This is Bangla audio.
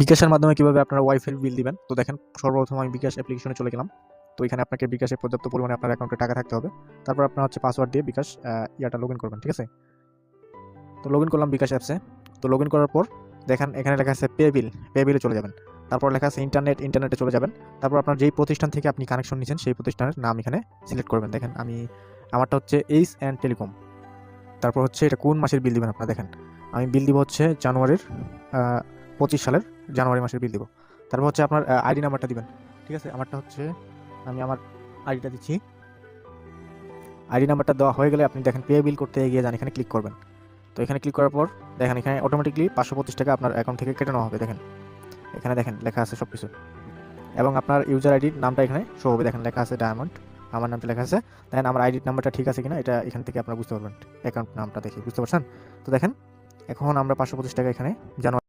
বিকাশের মাধ্যমে কিভাবে আপনারা ওয়াইফাই বিল দিবেন। তো দেখেন, সর্বপ্রথম আমি বিকাশ অ্যাপ্লিকেশনে চলে গেলাম। তো এখানে আপনাকে বিকাশে পর্যাপ্ত পরিমাণে আপনার অ্যাকাউন্টে টাকা থাকতে হবে। তারপর আপনার হচ্ছে পাসওয়ার্ড দিয়ে বিকাশ লগ ইন করবেন, ঠিক আছে? তো লগ ইন করলাম বিকাশ অ্যাপসে। তো লগ ইন করার পর দেখেন এখানে লেখা আছে পে বিল, পে বিলে চলে যাবেন। তারপর লেখা আছে ইন্টারনেটে চলে যাবেন। তারপর আপনার যেই প্রতিষ্ঠান থেকে আপনি কানেকশন নিয়েছেন সেই প্রতিষ্ঠানের নাম এখানে সিলেক্ট করবেন। দেখেন আমারটা হচ্ছে এইচ অ্যান্ড টেলিকম। তারপর হচ্ছে এটা কোন মাসের বিল দিবেন আপনারা দেখেন। আমি বিল দিব হচ্ছে জানুয়ারির 25 সালের জানুয়ারি মাসের বিল দিব। তারপর হচ্ছে আপনার আইডি নাম্বারটা দিবেন, ঠিক আছে? আমারটা হচ্ছে, আমি আমার আইডিটা দিচ্ছি। আইডি নাম্বারটা দেওয়া হয়ে গেলে আপনি দেখেন পে বিল করতে এগিয়ে যান, এখানে ক্লিক করবেন। তো এখানে ক্লিক করার পর দেখেন এখানে অটোমেটিকলি 525 টাকা আপনার অ্যাকাউন্ট থেকে কেটে নেওয়া হবে। দেখেন এখানে দেখেন লেখা আছে সব কিছু, এবং আপনার ইউজার আইডির নামটা এখানে শো হবে। দেখেন লেখা আছে ডায়মন্ড, আমার নামটা লেখা আছে। দেখেন আমার আইডির নাম্বারটা ঠিক আছে কিনা এটা এখান থেকে আপনারা বুঝতে পারবেন, অ্যাকাউন্ট নামটা দেখে বুঝতে পারছেন। তো দেখেন এখন আমরা 525 টাকা এখানে জানুয়ারি